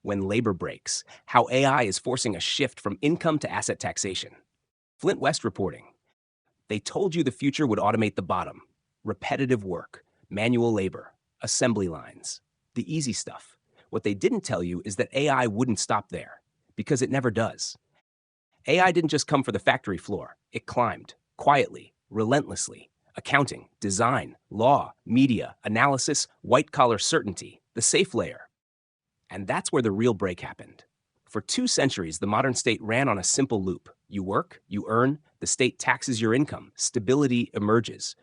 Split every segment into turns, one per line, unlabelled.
when labor breaks, how AI is forcing a shift from income to asset taxation. Flint West reporting. They told you the future would automate the bottom. Repetitive work, manual labor, assembly lines, the easy stuff. What they didn't tell you is that AI wouldn't stop there, because it never does. AI didn't just come for the factory floor. It climbed, quietly, relentlessly. Accounting, design, law, media, analysis, white-collar certainty, the safe layer. And that's where the real break happened. For 2 centuries, the modern state ran on a simple loop. You work, you earn, the state taxes your income, stability emerges.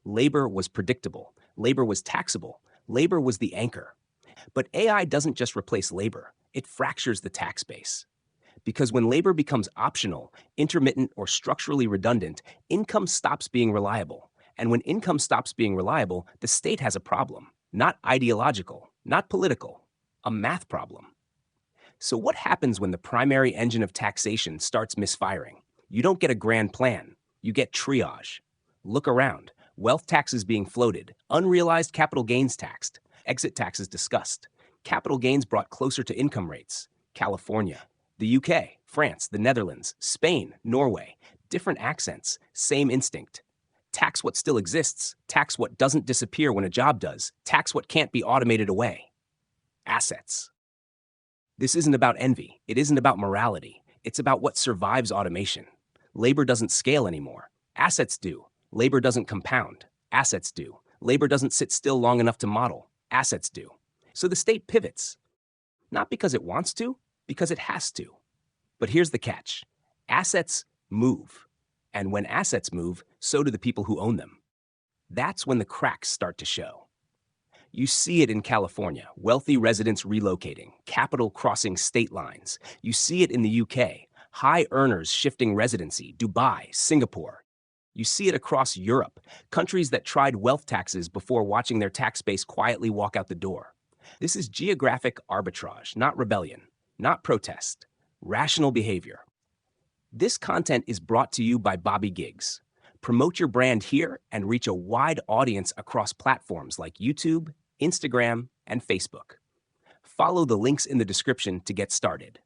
Labor was predictable, labor was taxable, labor was the anchor. But AI doesn't just replace labor, it fractures the tax base. Because when labor becomes optional, intermittent, or structurally redundant, income stops being reliable. And when income stops being reliable, the state has a problem. Not ideological, not political, a math problem. So what happens when the primary engine of taxation starts misfiring? You don't get a grand plan, you get triage. Look around, wealth taxes being floated, unrealized capital gains taxed, exit taxes discussed, capital gains brought closer to income rates. California, the UK, France, the Netherlands, Spain, Norway, different accents, same instinct. Tax what still exists, tax what doesn't disappear when a job does, tax what can't be automated away. Assets. This isn't about envy, it isn't about morality, it's about what survives automation. Labor doesn't scale anymore, assets do. Labor doesn't compound, assets do. Labor doesn't sit still long enough to model, assets do. So the state pivots. Not because it wants to, because it has to. But here's the catch. Assets move. And when assets move, so do the people who own them. That's when the cracks start to show. You see it in California, wealthy residents relocating, capital crossing state lines. You see it in the UK, high earners shifting residency, Dubai, Singapore. You see it across Europe, countries that tried wealth taxes before watching their tax base quietly walk out the door. This is geographic arbitrage, not rebellion, not protest, rational behavior. This content is brought to you by Bobby Giggs. Promote your brand here and reach a wide audience across platforms like YouTube, Instagram, and Facebook. Follow the links in the description to get started.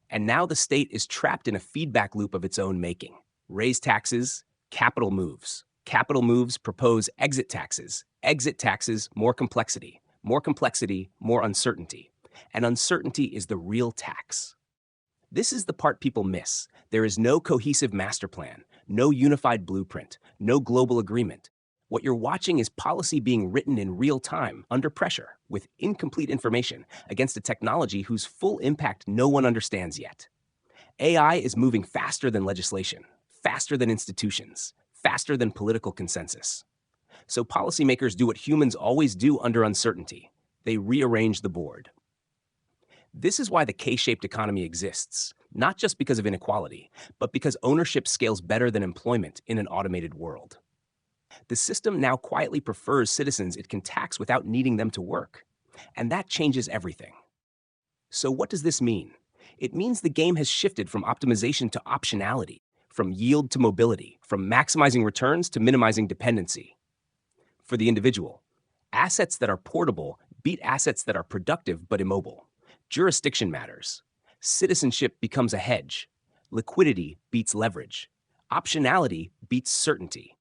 And now the state is trapped in a feedback loop of its own making. Raise taxes, capital moves. Capital moves propose exit taxes, more complexity, more uncertainty. And uncertainty is the real tax. This is the part people miss. There is no cohesive master plan, no unified blueprint, no global agreement. What you're watching is policy being written in real time, under pressure, with incomplete information, against a technology whose full impact no one understands yet. AI is moving faster than legislation, faster than institutions, faster than political consensus. So policymakers do what humans always do under uncertainty. They rearrange the board. This is why the K-shaped economy exists, not just because of inequality, but because ownership scales better than employment in an automated world. The system now quietly prefers citizens it can tax without needing them to work. And that changes everything. So what does this mean? It means the game has shifted from optimization to optionality, from yield to mobility, from maximizing returns to minimizing dependency. For the individual, assets that are portable beat assets that are productive but immobile. Jurisdiction matters. Citizenship becomes a hedge. Liquidity beats leverage. Optionality beats certainty.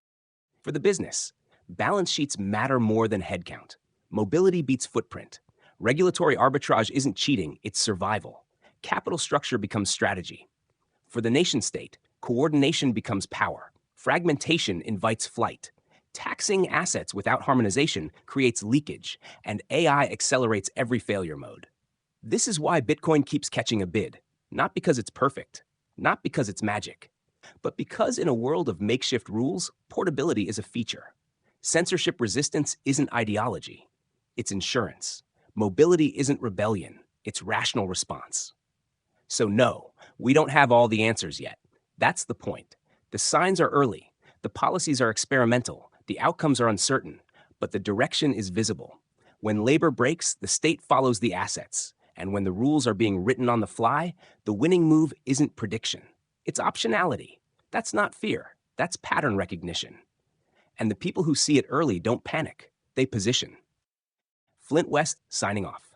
For the business, balance sheets matter more than headcount. Mobility beats footprint. Regulatory arbitrage isn't cheating, it's survival. Capital structure becomes strategy. For the nation-state, coordination becomes power. Fragmentation invites flight. Taxing assets without harmonization creates leakage, and AI accelerates every failure mode. This is why Bitcoin keeps catching a bid, not because it's perfect, not because it's magic, but because in a world of makeshift rules, portability is a feature. Censorship resistance isn't ideology, it's insurance. Mobility isn't rebellion, it's rational response. So no, we don't have all the answers yet. That's the point. The signs are early, the policies are experimental, the outcomes are uncertain, but the direction is visible. When labor breaks, the state follows the assets. And when the rules are being written on the fly, the winning move isn't prediction. It's optionality. That's not fear. That's pattern recognition. And the people who see it early don't panic. They position. Flint West, signing off.